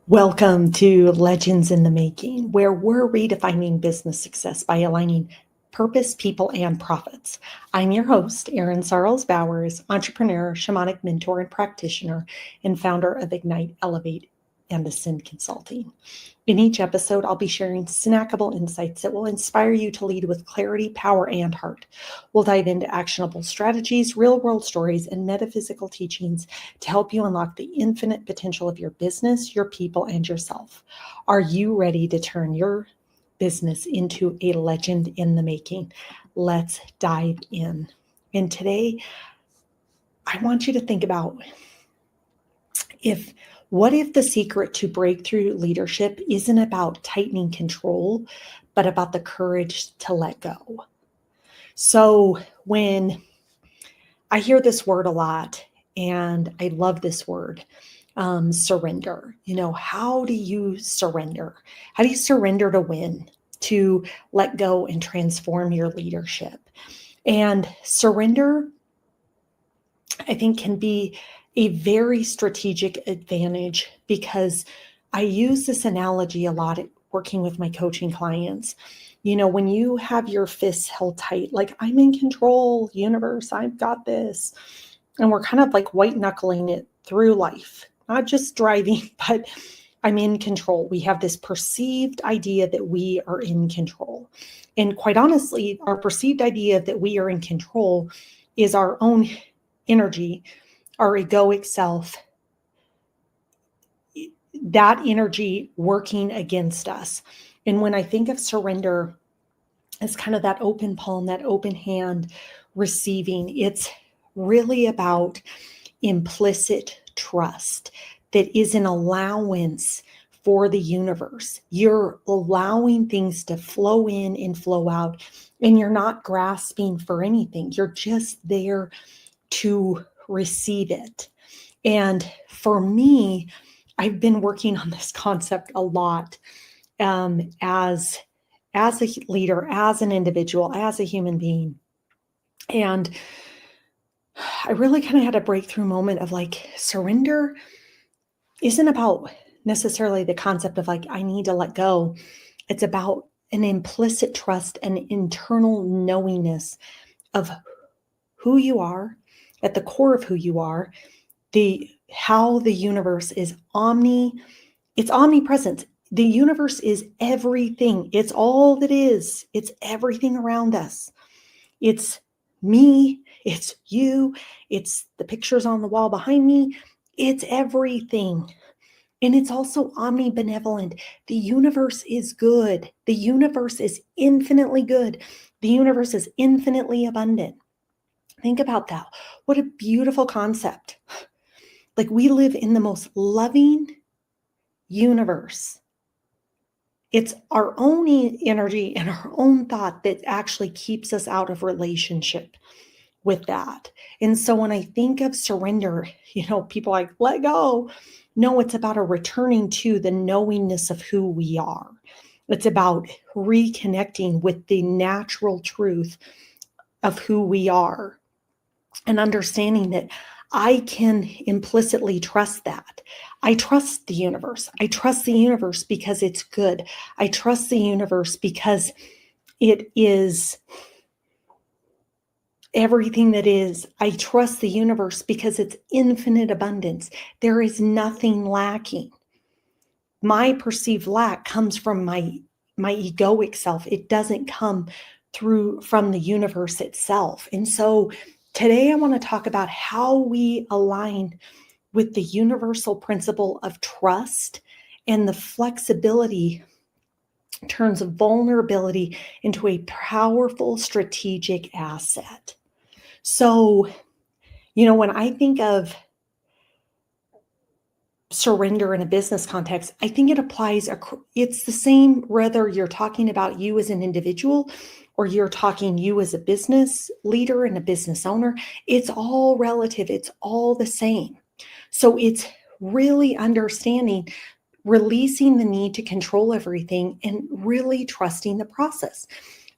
Welcome to Legends in the Making, where we're redefining business success by aligning purpose, people, and profits. I'm your host, Erin Sarles Bowers, entrepreneur, shamanic mentor, and practitioner, and founder of Ignite, Elevate, and Ascend Consulting. In each episode, I'll be sharing snackable insights that will inspire you to lead with clarity, power, and heart. We'll dive into actionable strategies, real-world stories, and metaphysical teachings to help you unlock the infinite potential of your business, your people, and yourself. Are you ready to turn your business into a legend in the making? Let's dive in. And today, I want you to think about what if the secret to breakthrough leadership isn't about tightening control, but about the courage to let go? So when I hear this word a lot, and I love this word, surrender. How do you surrender? How do you surrender to win, to let go and transform your leadership? And surrender, I think, can be a very strategic advantage because I use this analogy a lot at working with my coaching clients. When you have your fists held tight, like, I'm in control, universe, I've got this. And we're kind of like white knuckling it through life, not just driving, but I'm in control. We have this perceived idea that we are in control. And quite honestly, our perceived idea that we are in control is our own energy, our egoic self, that energy working against us. And when I think of surrender as kind of that open palm, that open hand receiving, it's really about implicit trust that is an allowance for the universe. You're allowing things to flow in and flow out, and you're not grasping for anything. You're just there to receive it. And for me, I've been working on this concept a lot as a leader, as an individual, as a human being. And I really kind of had a breakthrough moment of like, surrender isn't about necessarily the concept of like, I need to let go. It's about an implicit trust and internal knowingness of who you are, at the core of who you are, how the universe is it's omnipresent. The universe is everything. It's all that is. It's everything around us. It's me. It's you. It's the pictures on the wall behind me. It's everything. And it's also omnibenevolent. The universe is good. The universe is infinitely good. The universe is infinitely abundant. Think about that. What a beautiful concept. Like, we live in the most loving universe. It's our own energy and our own thought that actually keeps us out of relationship with that. And so when I think of surrender, people like, let go. No, it's about a returning to the knowingness of who we are. It's about reconnecting with the natural truth of who we are and understanding that I can implicitly trust that. I trust the universe. I trust the universe because it's good. I trust the universe because it is everything that is. I trust the universe because it's infinite abundance. There is nothing lacking. My perceived lack comes from my egoic self. It doesn't come from the universe itself. And so today I want to talk about how we align with the universal principle of trust, and the flexibility turns vulnerability into a powerful strategic asset. So, when I think of surrender in a business context, I think it applies. It's the same whether you're talking about you as an individual or you're talking you as a business leader and a business owner. It's all relative. It's all the same. So it's really understanding, releasing the need to control everything and really trusting the process.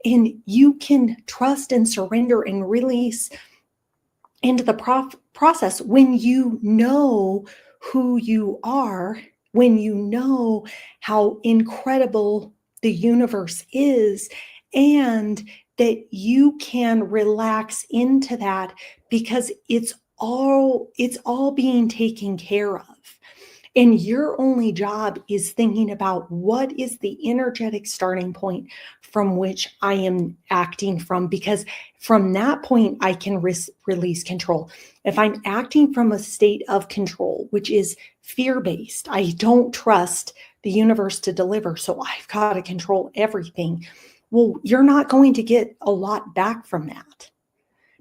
And you can trust and surrender and release into the process when you know who you are when you know how incredible the universe is, and that you can relax into that because it's all being taken care of. And your only job is thinking about what is the energetic starting point from which I am acting from, because from that point, I can release control. If I'm acting from a state of control, which is fear-based, I don't trust the universe to deliver, so I've got to control everything. Well, you're not going to get a lot back from that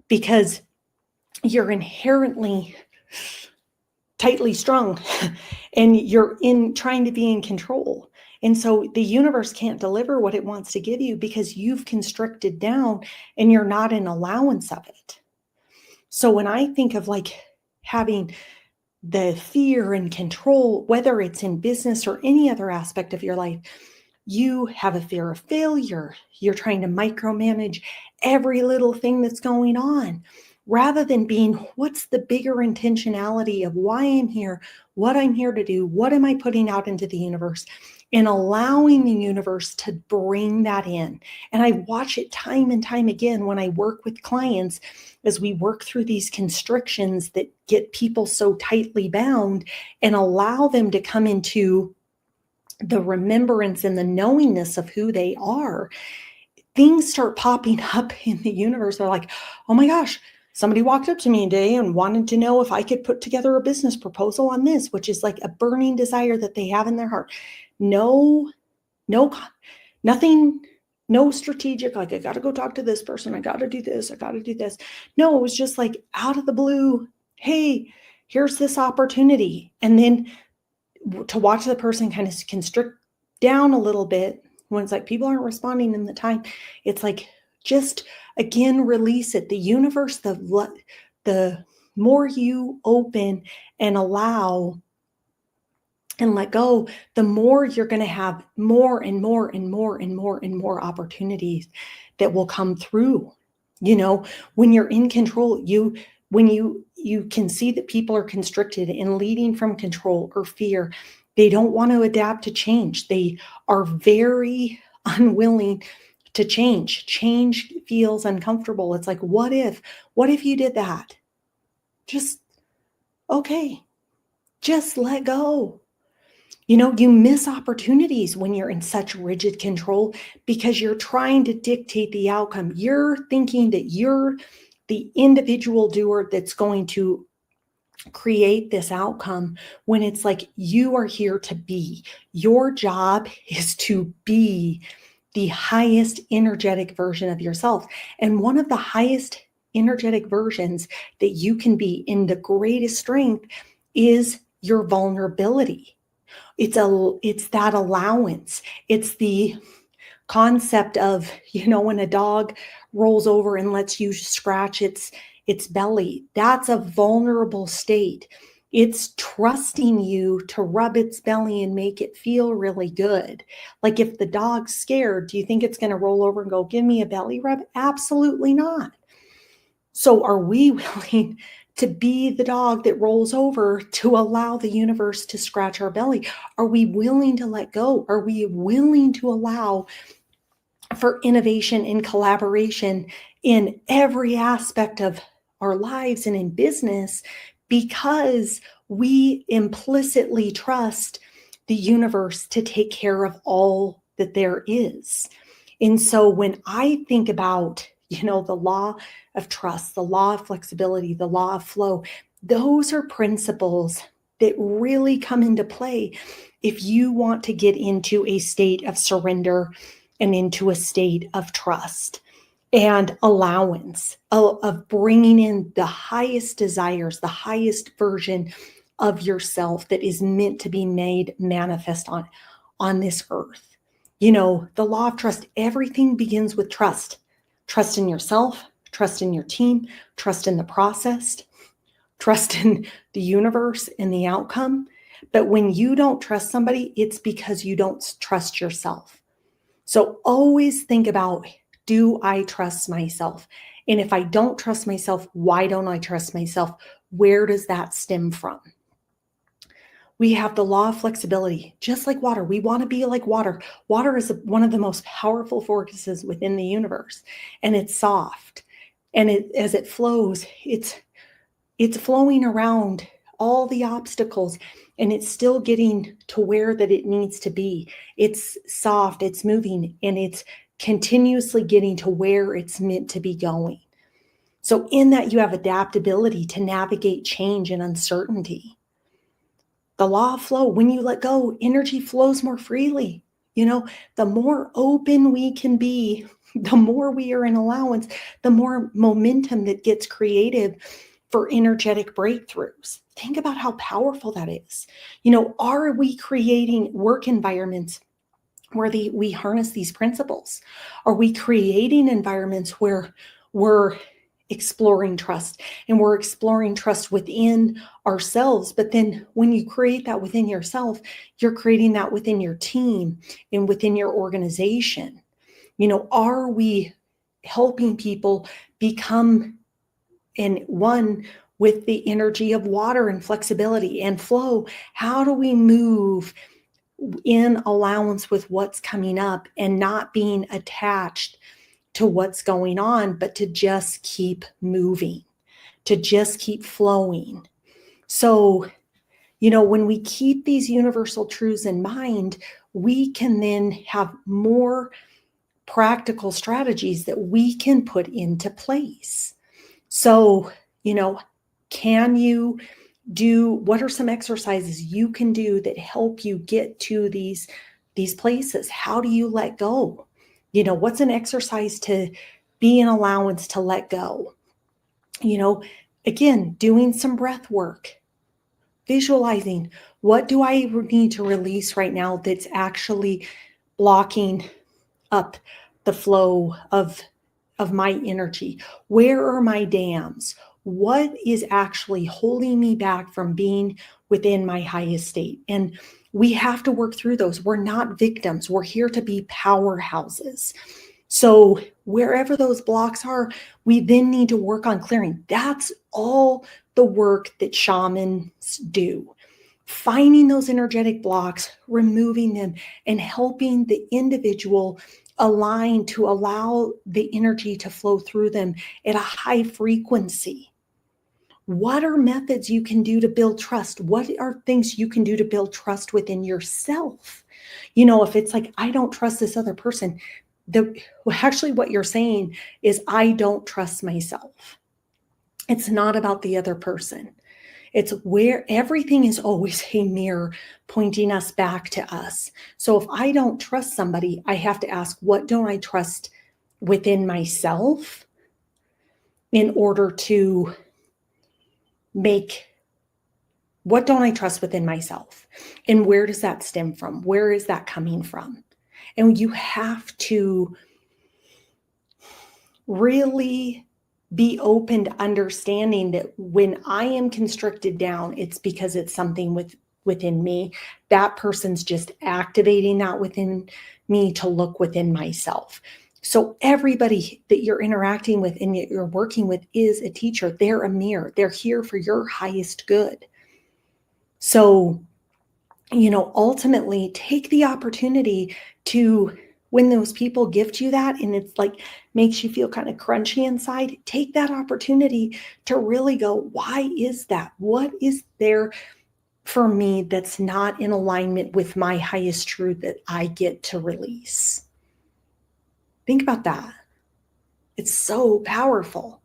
because you're inherently tightly strung and you're in trying to be in control. And so the universe can't deliver what it wants to give you because you've constricted down and you're not in allowance of it. So when I think of like having the fear and control, whether it's in business or any other aspect of your life, you have a fear of failure. You're trying to micromanage every little thing that's going on, rather than being, what's the bigger intentionality of why I'm here, what I'm here to do, what am I putting out into the universe, and allowing the universe to bring that in. And I watch it time and time again when I work with clients as we work through these constrictions that get people so tightly bound, and allow them to come into the remembrance and the knowingness of who they are. Things start popping up in the universe. They're like, oh my gosh, somebody walked up to me today and wanted to know if I could put together a business proposal on this, which is like a burning desire that they have in their heart. No, nothing, no strategic, like I got to go talk to this person. I got to do this. I got to do this. No, it was just like out of the blue. Hey, here's this opportunity. And then to watch the person kind of constrict down a little bit when it's like people aren't responding in the time, it's like, just again, release it. The universe, the more you open and allow and let go, the more you're going to have more and more and more and more and more opportunities that will come through. You know, when you're in control, when you can see that people are constricted and leading from control or fear, they don't want to adapt to change. They are very unwilling to change. Change feels uncomfortable. It's like, what if you did that? Just, okay, just let go. You know, you miss opportunities when you're in such rigid control because you're trying to dictate the outcome. You're thinking that you're the individual doer that's going to create this outcome, when it's like, you are here to be. Your job is to be the highest energetic version of yourself. And one of the highest energetic versions that you can be in the greatest strength is your vulnerability. It's that allowance. It's the concept of, when a dog rolls over and lets you scratch its belly, that's a vulnerable state. It's trusting you to rub its belly and make it feel really good. Like if the dog's scared, do you think it's going to roll over and go, give me a belly rub? Absolutely not. So are we willing to be the dog that rolls over to allow the universe to scratch our belly? Are we willing to let go? Are we willing to allow for innovation and collaboration in every aspect of our lives and in business, because we implicitly trust the universe to take care of all that there is? And so when I think about, the law of trust, the law of flexibility, the law of flow, those are principles that really come into play if you want to get into a state of surrender and into a state of trust and allowance of bringing in the highest desires, the highest version of yourself that is meant to be made manifest on this earth. The law of trust, everything begins with trust. Trust in yourself, trust in your team, trust in the process, trust in the universe and the outcome. But when you don't trust somebody, it's because you don't trust yourself. So always think about, do I trust myself? And if I don't trust myself, why don't I trust myself? Where does that stem from? We have the law of flexibility, just like water. We want to be like water. Water is one of the most powerful forces within the universe, and it's soft. And as it flows, it's flowing around all the obstacles, and it's still getting to where that it needs to be. It's soft, it's moving, and it's continuously getting to where it's meant to be going. So in that, you have adaptability to navigate change and uncertainty. The law of flow, when you let go, energy flows more freely. The more open we can be, the more we are in allowance, the more momentum that gets created for energetic breakthroughs. Think about how powerful that is. Are we creating work environments where we harness these principles? Are we creating environments where we're exploring trust, and we're exploring trust within ourselves? But then when you create that within yourself, you're creating that within your team and within your organization. Are we helping people become in one with the energy of water and flexibility and flow? How do we move in allowance with what's coming up and not being attached to what's going on, but to just keep moving, to just keep flowing? So, when we keep these universal truths in mind, we can then have more practical strategies that we can put into place. So, can you what are some exercises you can do that help you get to these places? How do you let go? What's an exercise to be in allowance to let go? Again, doing some breath work, visualizing, what do I need to release right now that's actually blocking up the flow of my energy? Where are my dams? What is actually holding me back from being within my highest state? And we have to work through those. We're not victims. We're here to be powerhouses. So wherever those blocks are, we then need to work on clearing. That's all the work that shamans do. Finding those energetic blocks, removing them, and helping the individual align to allow the energy to flow through them at a high frequency. What are methods you can do to build trust? What are things you can do to build trust within yourself? If it's like, I don't trust this other person, actually what you're saying is, I don't trust myself. It's not about the other person. It's where everything is always a mirror pointing us back to us. So if I don't trust somebody, I have to ask, what don't I trust within myself in order to what don't I trust within myself? And where does that stem from? Where is that coming from? And you have to really be open to understanding that when I am constricted down, it's because it's something within me. That person's just activating that within me to look within myself. So everybody that you're interacting with and you're working with is a teacher. They're a mirror. They're here for your highest good. So, ultimately take the opportunity to, when those people gift you that and it's like makes you feel kind of crunchy inside, take that opportunity to really go, why is that? What is there for me that's not in alignment with my highest truth that I get to release? Think about that. It's so powerful.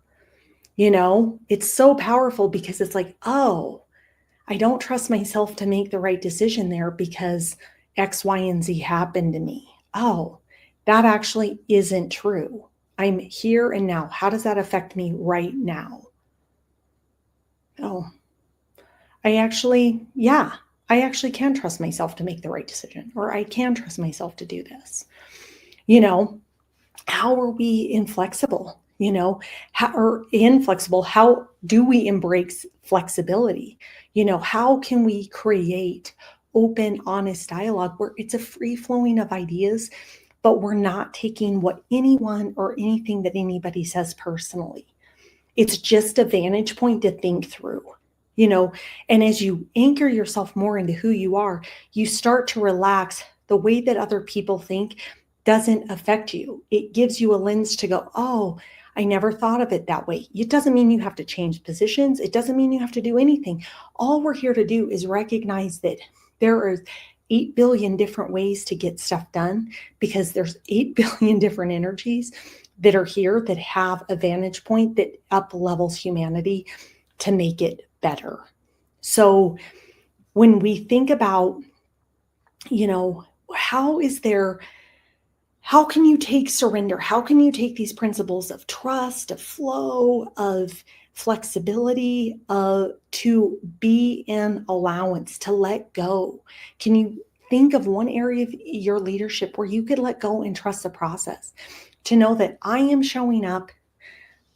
It's so powerful because it's like, oh, I don't trust myself to make the right decision there because X, Y, and Z happened to me. Oh, that actually isn't true. I'm here and now. How does that affect me right now? Oh, I actually can trust myself to make the right decision, or I can trust myself to do this. How are we inflexible? How do we embrace flexibility? How can we create open, honest dialogue where it's a free flowing of ideas, but we're not taking what anyone or anything that anybody says personally? It's just a vantage point to think through. And as you anchor yourself more into who you are, you start to relax. The way that other people think doesn't affect you. It gives you a lens to go, oh, I never thought of it that way. It doesn't mean you have to change positions. It doesn't mean you have to do anything. All we're here to do is recognize that there are 8 billion different ways to get stuff done, because there's 8 billion different energies that are here that have a vantage point that up levels humanity to make it better. So when we think about, how can you take surrender? How can you take these principles of trust, of flow, of flexibility, to be in allowance, to let go? Can you think of one area of your leadership where you could let go and trust the process? To know that I am showing up,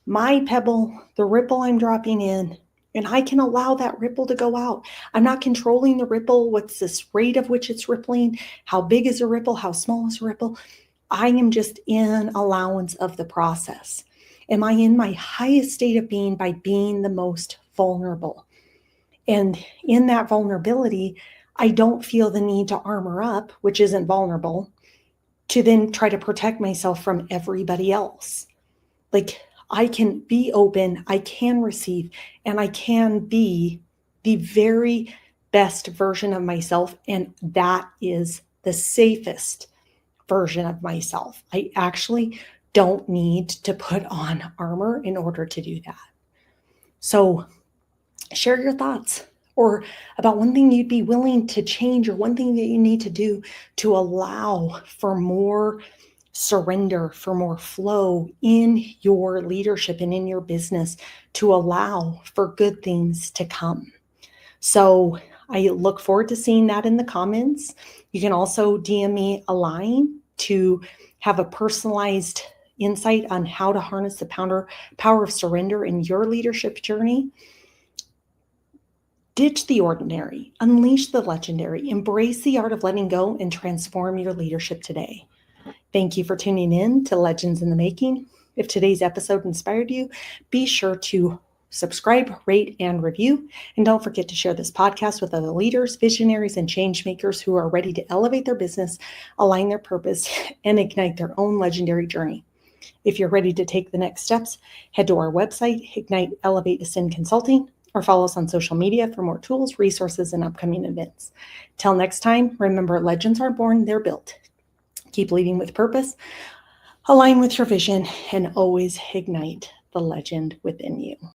my pebble, the ripple I'm dropping in, and I can allow that ripple to go out. I'm not controlling the ripple. What's this rate of which it's rippling? How big is a ripple? How small is a ripple? I am just in allowance of the process. Am I in my highest state of being by being the most vulnerable? And in that vulnerability, I don't feel the need to armor up, which isn't vulnerable, to then try to protect myself from everybody else. Like, I can be open, I can receive, and I can be the very best version of myself. And that is the safest version of myself. I actually don't need to put on armor in order to do that. So share your thoughts, or about one thing you'd be willing to change, or one thing that you need to do to allow for more surrender, for more flow in your leadership and in your business, to allow for good things to come. So I look forward to seeing that in the comments. You can also DM me a line to have a personalized insight on how to harness the power of surrender in your leadership journey. Ditch the ordinary, unleash the legendary, embrace the art of letting go, and transform your leadership today. Thank you for tuning in to Legends in the Making. If today's episode inspired you, be sure to subscribe, rate, and review. And don't forget to share this podcast with other leaders, visionaries, and change makers who are ready to elevate their business, align their purpose, and ignite their own legendary journey. If you're ready to take the next steps, head to our website, Ignite, Elevate, Ascend Consulting, or follow us on social media for more tools, resources, and upcoming events. Till next time, remember, legends aren't born, they're built. Keep leading with purpose, align with your vision, and always ignite the legend within you.